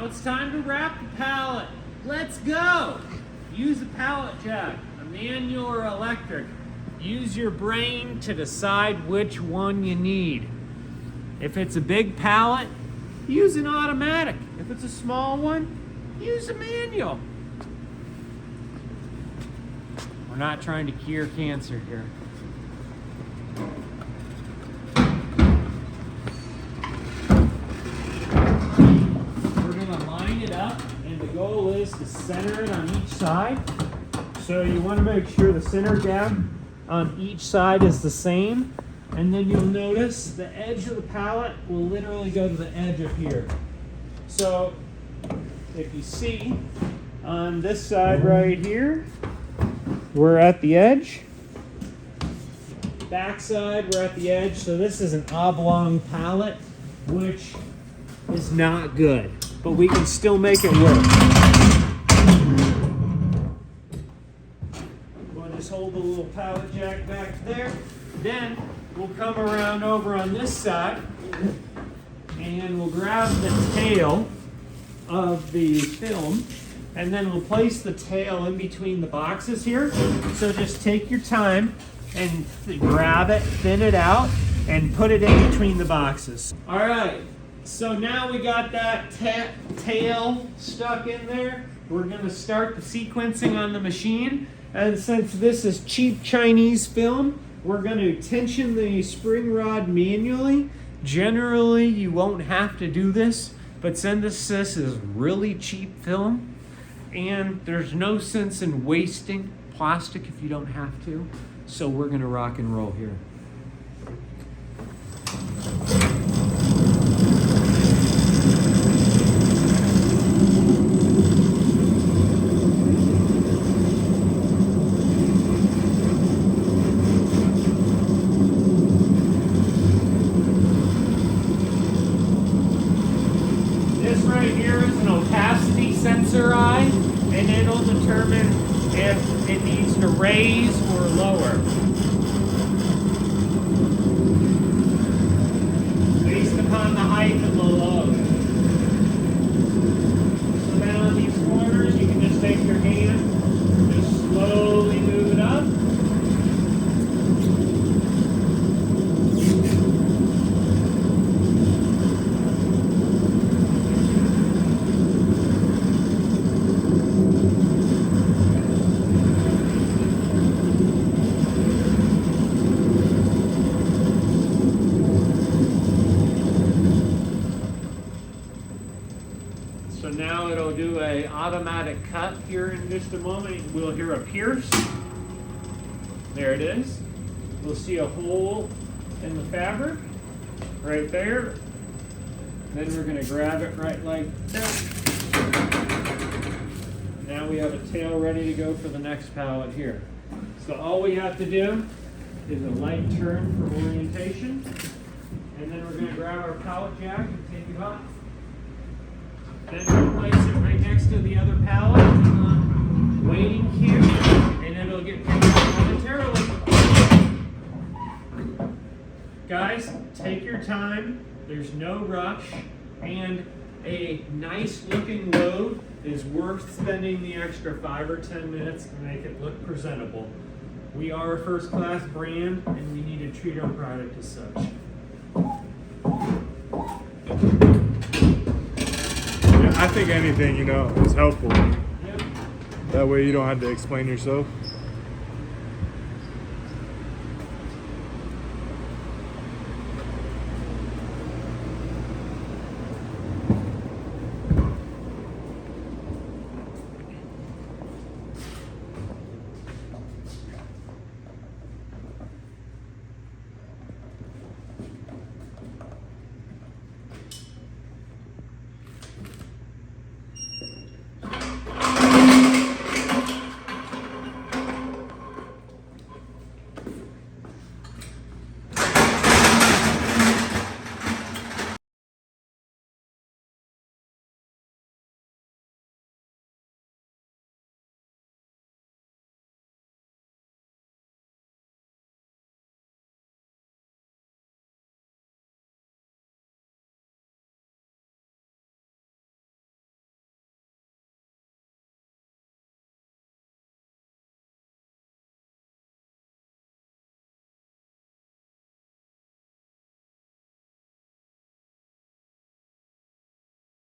Now it's time to wrap the pallet. Let's go. Use a pallet jack, a manual or electric. Use your brain to decide which one you need. If it's a big pallet, use an automatic. If it's a small one, use a manual. We're not trying to cure cancer here. We're gonna line it up, and the goal is to center it on each side. So you want to make sure the center gap on each side is the same, and then you'll notice the edge of the pallet will literally go to the edge of here. So if you see on this side right here, we're at the edge. Back side, we're at the edge. So this is an oblong pallet, which is not good, but we can still make it work. We'll just hold the little pallet jack back there. Then we'll come around over on this side and we'll grab the tail of the film, and then we'll place the tail in between the boxes here. So just take your time and grab it, thin it out, and put it in between the boxes. All right, so now we got that tail stuck in there. We're gonna start the sequencing on the machine. And since this is cheap Chinese film, we're gonna tension the spring rod manually. Generally, you won't have to do this, but since this is really cheap film, and there's no sense in wasting plastic if you don't have to, so we're gonna rock and roll here. This right here is an opacity sensor eye, and it'll determine if it needs to raise or lower based upon the height of the load. So now in these corners, you can just take your hand, just slowly move it up. So now it'll do a automatic cut here in just a moment. We'll hear a pierce. There it is. We'll see a hole in the fabric right there. Then we're going to grab it right like that. Now we have a tail ready to go for the next pallet here. So all we have to do is a light turn for orientation. And then we're going to grab our pallet jack and take it off. Then we'll place it right next to the other pallet in the waiting queue, and it'll get picked up momentarily. Guys, take your time. There's no rush, and a nice looking load is worth spending the extra 5 or 10 minutes to make it look presentable. We are a first class brand, and we need to treat our product as such. I think anything, is helpful. Yep. That way you don't have to explain yourself.